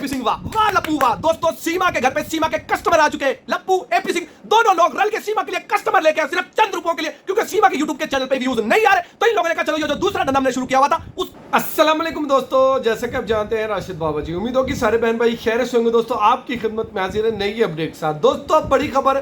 सिंह वाह वाह लप्पू वाह। दोस्तों सीमा के घर पे सीमा के कस्टमर आ चुके हैं। लप्पू एपी सिंह दोनों लोग रल के सीमा के लिए कस्टमर लेके आए सिर्फ चंद रुपयों के लिए, क्योंकि सीमा के यूट्यूब के चैनल पे व्यूज नहीं आ रहे, तो इन लोगों ने कहा चलो ये जो दूसरा धंधा हमने शुरू किया हुआ था उस। अस्सलाम वालेकुम दोस्तों, जैसे कि आप जानते हैं राशिद बाबा जी, उम्मीद हो कि सारे बहन भाई खैर से होंगे। दोस्तों आपकी खिदमत में हाजिर है नई अपडेट के साथ। दोस्तों बड़ी खबर,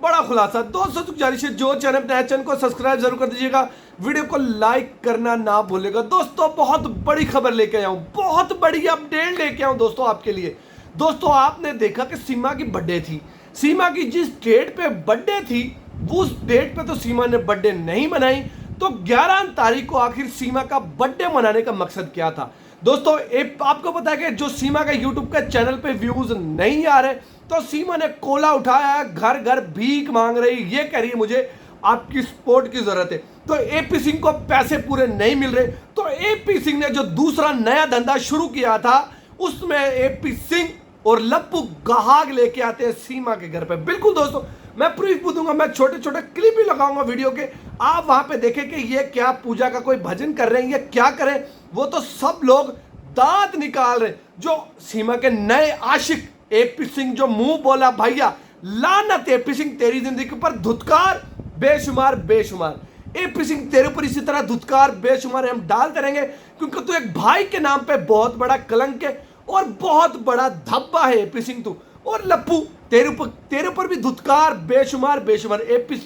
बड़ा खुलासा। दोस्तों गुजारिश है जो चैनल नया चैनल को सब्सक्राइब जरूर कर दीजिएगा, वीडियो को लाइक करना ना भूलेगा। दोस्तों बहुत बड़ी खबर लेके आया हूं, बहुत बड़ी अपडेट लेके आया हूं दोस्तों आपके लिए। दोस्तों आपने देखा कि सीमा की बर्थडे थी, सीमा की जिस डेट पे बर्थडे थी उस डेट पे तो सीमा ने बर्थडे नहीं मनाई। तो 11 तारीख को आखिर सीमा का बर्थडे मनाने का मकसद क्या था? दोस्तों आपको पता है कि जो सीमा का यूट्यूब के चैनल पे व्यूज नहीं आ रहे, तो सीमा ने कोला उठाया, घर घर भीख मांग रही, ये कह रही है मुझे आपकी सपोर्ट की जरूरत है। तो एपी सिंह को पैसे पूरे नहीं मिल रहे, तो एपी सिंह ने जो दूसरा नया धंधा शुरू किया था उसमें एपी सिंह और लप्पू गहाग लेके आते हैं सीमा के घर पे। बिल्कुल दोस्तों मैं प्रूफ दूंगा, मैं छोटे छोटे क्लिप भी लगाऊंगा वीडियो के, आप वहां पे देखें कि ये क्या पूजा का कोई भजन कर रहे हैं, ये क्या करें। वो तो सब लोग दांत निकाल रहे। जो सीमा के नए आशिक एपी सिंह जो मुंह बोला भैया लानत एपी सिंह तेरी जिंदगी पर धुतकार बेशुमार बेशुमार। एपी सिंह तेरे ऊपर इसी तरह धुतकार बेशुमार हम डालते रहेंगे, क्योंकि तू एक भाई के नाम पे बहुत बड़ा कलंक है और बहुत बड़ा धब्बा है एपी सिंह तू। और लप्पू तेरे ऊपर भी धुतकार बेशुमार बेशुमार। एपी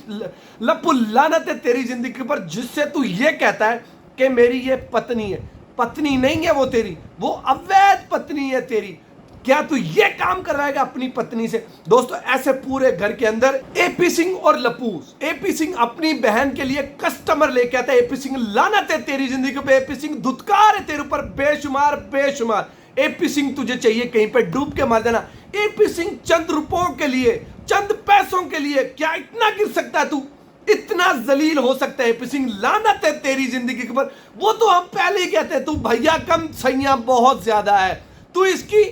लप्पू लानत है तेरी जिंदगी पर, जिससे तू ये कहता है कि मेरी ये पत्नी है। पत्नी नहीं है वो तेरी, वो अवैध पत्नी है तेरी। क्या तू ये काम करवाएगा अपनी पत्नी से? दोस्तों ऐसे पूरे घर के अंदर एपी सिंह और लप्पू, एपी सिंह अपनी बहन के लिए कस्टमर लेके आता है। एपी सिंह लानत है तेरी जिंदगी पे, एपी सिंह धुतकार है तेरे ऊपर बेशुमार बेशुमार। एपी सिंह तुझे चाहिए कहीं पे डूब के मर जाना। एपी सिंह चंद रुपयों के लिए, चंद पैसों के लिए क्या इतना गिर सकता है तू? इतना जलील हो सकता है एपी सिंह? लानत है तेरी जिंदगी के ऊपर। वो तो हम पहले ही कहते हैं तू भैया कम सैया बहुत ज्यादा है, तू इसकी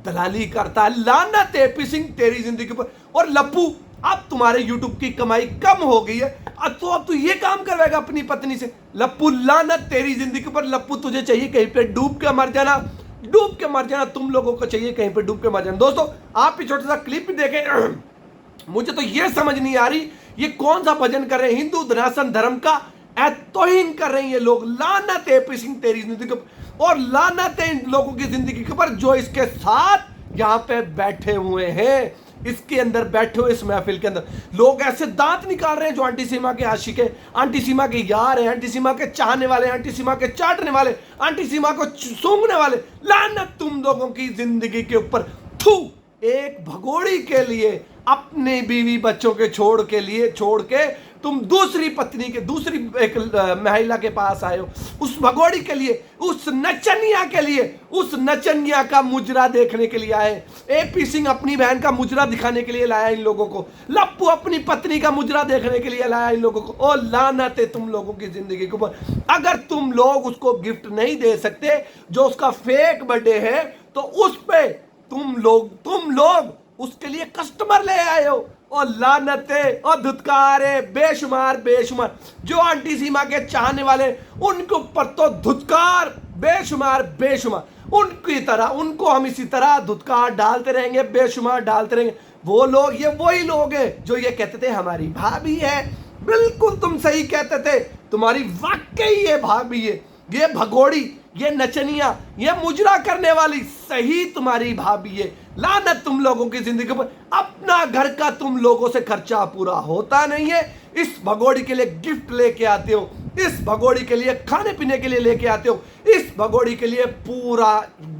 दलाली करता है। लानत है एपी सिंह तेरी जिंदगी पर। और लप्पू अब तुम्हारे यूट्यूब की कमाई कम हो गई है, अब तू ये काम करवाएगा अपनी पत्नी से? लप्पू लानत तेरी जिंदगी पर। लप्पू तुझे चाहिए कहीं पे डूब के मर जाना, डूब के मर जाना। तुम लोगों को चाहिए कहीं पे डूब के मर जाना। दोस्तों आप भी छोटा सा क्लिप भी देखें। मुझे तो ये समझ नहीं आ रही ये कौन सा भजन कर रहे हैं, हिंदू धनासन धर्म का तौहीन कर रहे हैं ये लोग। लानत है एपी सिंह तेरी जिंदगी पर, और लानत है इन लोगों की जिंदगी के ऊपर जो इसके साथ यहाँ पे बैठे हुए हैं, इसके अंदर बैठे हुए इस महफिल के अंदर लोग ऐसे दांत निकाल रहे हैं जो आंटी सीमा के आशिक है, आंटी सीमा के यार है, आंटी सीमा के चाहने वाले, आंटी सीमा के चाटने वाले, आंटी सीमा को सूंघने वाले। लानत तुम लोगों की जिंदगी के ऊपर। थू, एक भगोड़ी के लिए, अपने बीवी बच्चों के छोड़ के तुम दूसरी पत्नी के, दूसरी एक महिला के पास आए हो। उस भगोड़ी के लिए, उस नचनिया के लिए, उस नचनिया का मुजरा देखने के लिए आए। एपी सिंह अपनी बहन का मुजरा दिखाने के लिए लाया इन लोगों को, लप्पू अपनी पत्नी का मुजरा देखने के लिए लाया इन लोगों को। ओ लानत है तुम लोगों की जिंदगी के ऊपर। अगर तुम लोग उसको गिफ्ट नहीं दे सकते जो उसका फेक बर्थडे है, तो उस पे तुम लोग उसके लिए कस्टमर ले आए हो। और लानत है और धुतकार है बेशुमार बेशुमार। जो आंटी सीमा के चाहने वाले उनके ऊपर तो धुतकार बेशुमार बेशुमार। उनकी तरह उनको हम इसी तरह धुतकार डालते रहेंगे, बेशुमार डालते रहेंगे। वो लोग, ये वही लोग हैं जो ये कहते थे हमारी भाभी है। बिल्कुल तुम सही कहते थे, तुम्हारी वाकई ये भाभी है, ये भगोड़ी, ये नचनिया, ये मुजरा करने वाली सही तुम्हारी भाभी है। लानत तुम लोगों की जिंदगी पर। अपना घर का तुम लोगों से खर्चा पूरा होता नहीं है, इस भगोड़ी के लिए गिफ्ट लेके आते हो, इस भगोड़ी के लिए खाने पीने के लिए लेके आते हो, इस भगोड़ी के लिए पूरा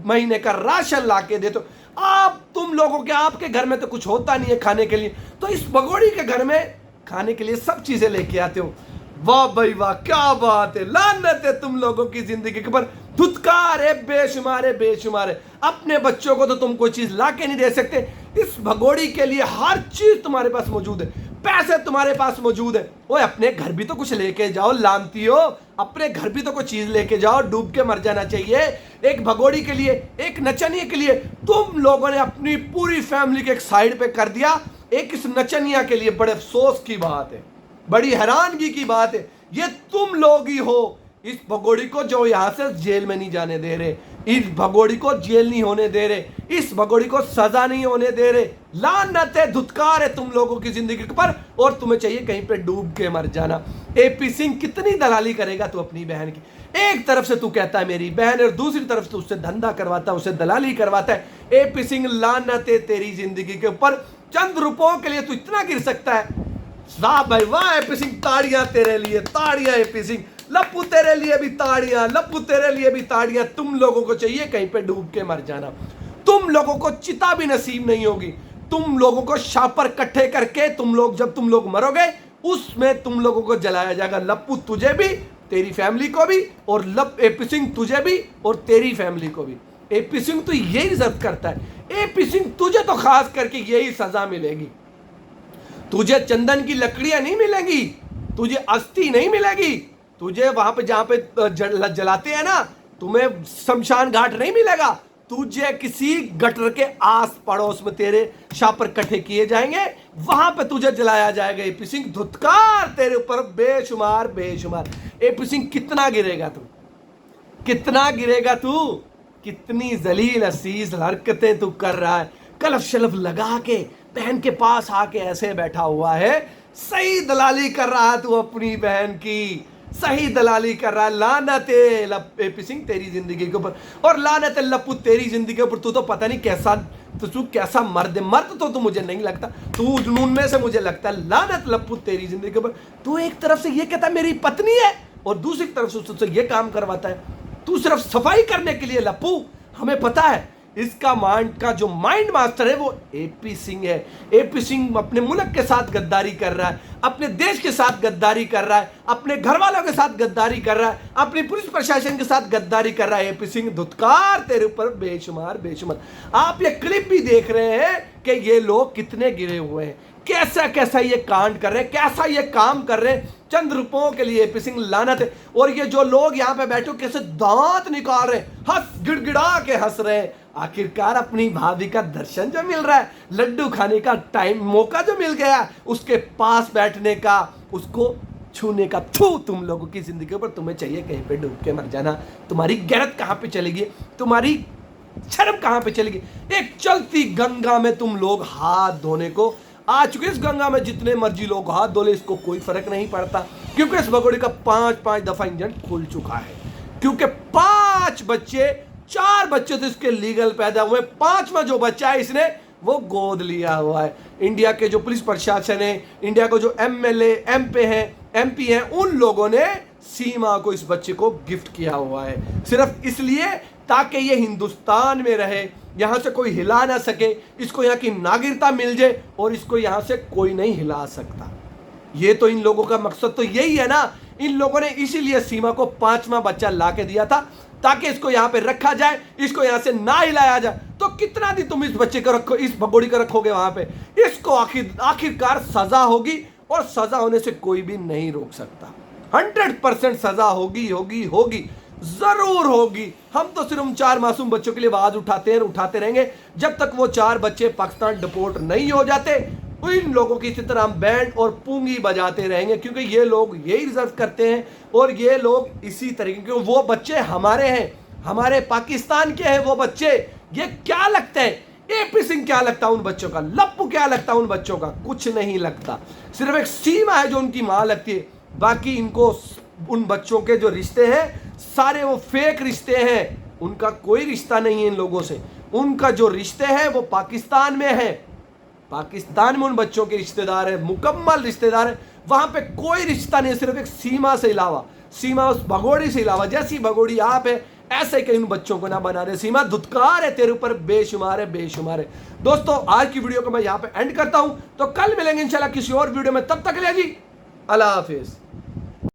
महीने का राशन लाके देते हो। आप तुम लोगों के, आपके घर में तो कुछ होता नहीं है खाने के लिए, तो इस भगोड़ी के घर में खाने के लिए सब चीजें लेके आते हो। वाह भाई वाह, क्या बात है। लानत है तुम लोगों की जिंदगी के ऊपर। धुतकार है बेशुमार है बेशुमार है। अपने बच्चों को तो तुम कोई चीज ला के नहीं दे सकते, इस भगोड़ी के लिए हर चीज तुम्हारे पास मौजूद है, पैसे तुम्हारे पास मौजूद है। ओए अपने घर भी तो कुछ लेके जाओ, लानती हो, अपने घर भी तो कोई चीज लेके जाओ। डूब के मर जाना चाहिए एक भगोड़ी के लिए, एक नचनिया के लिए। तुम लोगों ने अपनी पूरी फैमिली के एक साइड पे कर दिया एक इस नचनिया के लिए। बड़े अफसोस की बात है, बड़ी हैरानगी की बात है, ये तुम लोग ही हो इस भगोड़ी को जो यहां से जेल में नहीं जाने दे रहे। इस भगोड़ी को जेल नहीं होने दे रहे, इस भगोड़ी को सजा नहीं होने दे रहे। लानत है, धुतकार है तुम लोगों की जिंदगी पर, और तुम्हें चाहिए कहीं पे डूब के मर जाना। एपी सिंह कितनी दलाली करेगा तू अपनी बहन की? एक तरफ से तू कहता है मेरी बहन, और दूसरी तरफ से उससे धंधा करवाता है, उससे दलाली करवाता है। एपी सिंह लानत है तेरी जिंदगी के ऊपर। चंद रुपयों के लिए तू इतना गिर सकता है? वाह भाई वाह एपी सिंह, ताड़ियां तेरे लिए, ताड़ियां एपी सिंह। लप्पू तेरे लिए भी ताड़ियां, लप्पू तेरे लिए भी ताड़ियां। तुम लोगों को चाहिए कहीं पे डूब के मर जाना। तुम लोगों को चिता भी नसीब नहीं होगी। तुम लोगों को शापर इकट्ठे करके जब तुम लोग मरोगे उसमें तुम लोगों को जलाया जाएगा। लप्पू तुझे भी, तेरी फैमिली को भी, और एपी सिंह तुझे भी और तेरी फैमिली को भी। एपी सिंह तो यही रिजर्व करता है। एपी सिंह तुझे तो खास करके यही सजा मिलेगी। तुझे चंदन की लकड़ियां नहीं मिलेंगी, तुझे अस्थि नहीं मिलेगी, तुझे वहां पे जहां पे जलाते हैं ना, तुम्हें शमशान घाट नहीं मिलेगा। तुझे किसी गटर के आस पड़ोस में तेरे शापर इकट्ठे किए जाएंगे, वहां पे तुझे जलाया जाएगा। एपी सिंह धुतकार तेरे ऊपर बेशुमार बेशुमार। एपी सिंह कितना गिरेगा तू, कितना गिरेगा तू? कितनी जलील असीज हरकतें तू कर रहा है। कलफ शलफ लगा के बहन के पास आके ऐसे बैठा हुआ है, सही दलाली कर रहा है तू अपनी बहन की, सही दलाली कर रहा है। लानत है एपी सिंह तेरी जिंदगी के ऊपर, और लानत है लप्पू तेरी जिंदगी के ऊपर। तू तो पता नहीं कैसा, तू कैसा मर्द है। मर्द तो तू मुझे नहीं लगता, तू जुनून में से मुझे लगता है। लानत लप्पू तेरी जिंदगी के ऊपर। तू एक तरफ से ये कहता है मेरी पत्नी है, और दूसरी तरफ से उससे ये काम करवाता है। तू सिर्फ सफाई करने के लिए लप्पू, हमें पता है इसका जो माइंड मास्टर है वो एपी सिंह है। एपी सिंह अपने मुल्क के साथ गद्दारी कर रहा है, अपने देश के साथ गद्दारी कर रहा है, अपने घर वालों के साथ गद्दारी कर रहा है, अपनी पुलिस प्रशासन के साथ गद्दारी कर रहा है। एपी सिंह धुतकार तेरे ऊपर बेशुमार बेशुमार। आप ये क्लिप भी देख रहे हैं कि ये लोग कितने गिरे हुए हैं, कैसा कैसा ये कांड कर रहे हैं, कैसा ये काम कर रहे हैं चंद रुपयों के लिए। एपी सिंह लानत है। और ये जो लोग यहाँ पे बैठे कैसे दांत निकाल रहे हैं, हंस गिड़गिड़ा के हंस रहे हैं। आखिरकार अपनी भाभी का दर्शन जो मिल रहा है, लड्डू खाने का टाइम मौका जो मिल गया, उसके पास बैठने का, उसको छूने का। तुम लोगों की जिंदगी पर तुम्हें चाहिए कहीं पे डूब के मर जाना। तुम्हारी गैरत कहाँ पे चलेगी, तुम्हारी शर्म कहाँ पे चलेगी? एक चलती गंगा में तुम लोग हाथ धोने को आ चुके। इस गंगा में जितने मर्जी लोग हाथ धो ले, इसको कोई फर्क नहीं पड़ता, क्योंकि इस भगोड़े का 5 दफा इंजन खुल चुका है। क्योंकि 5 बच्चे, 4 बच्चे तो इसके लीगल पैदा हुए, 5वां जो बच्चा है इसने वो गोद लिया हुआ है। इंडिया के जो पुलिस प्रशासन है, इंडिया को जो एमएलए एमपी हैं, उन लोगों ने सीमा को, इस बच्चे को गिफ्ट किया हुआ है, सिर्फ इसलिए ताकि ये हिंदुस्तान में रहे, यहां से कोई हिला ना सके, इसको यहाँ की नागरिकता मिल जाए और इसको यहां से कोई नहीं हिला सकता। ये तो इन लोगों का मकसद तो यही है ना। इन लोगों ने इसीलिए सीमा को 5वां बच्चा ला के दिया था, ताकि इसको यहाँ पे रखा जाए, इसको यहाँ से ना हिलाया जाए। तो कितना दिन तुम इस बच्चे को रखो, इस भगोड़ी को रखोगे वहां पे? इसको आखिरकार सजा होगी, और सजा होने से कोई भी नहीं रोक सकता। 100% सजा होगी होगी होगी, जरूर होगी। हम तो सिर्फ 4 मासूम बच्चों के लिए आवाज उठाते रहेंगे जब तक वो 4 बच्चे पाकिस्तान डिपोर्ट नहीं हो जाते। इन लोगों की इसी तरह हम बैंड और पूंगी बजाते रहेंगे, क्योंकि ये लोग यही रिजर्व करते हैं, और ये लोग इसी तरीके के, वो बच्चे हमारे हैं, हमारे पाकिस्तान के हैं वो बच्चे। ये क्या लगता है? एपी सिंह क्या लगता है उन बच्चों का? लप्पू क्या लगता है उन बच्चों का? कुछ नहीं लगता। सिर्फ एक सीमा है जो उनकी मां लगती है। बाकी इनको उन बच्चों के जो रिश्ते हैं सारे वो फेक रिश्ते हैं, उनका कोई रिश्ता नहीं है इन लोगों से। उनका जो रिश्ते हैं वो पाकिस्तान में है, पाकिस्तान में उन बच्चों के रिश्तेदार हैं, मुकम्मल रिश्तेदार हैं। वहां पे कोई रिश्ता नहीं, सिर्फ एक सीमा से अलावा, सीमा उस भगोड़ी से अलावा। जैसी भगोड़ी आप है ऐसे कहीं उन बच्चों को ना बना रहे। सीमा धुतकार है तेरे ऊपर, बेशुमार है बेशुमार है। दोस्तों आज की वीडियो को मैं यहाँ पे एंड करता हूं, तो कल मिलेंगे इंशाल्लाह किसी और वीडियो में। तब तक के लिए जी अल्लाह हाफिज।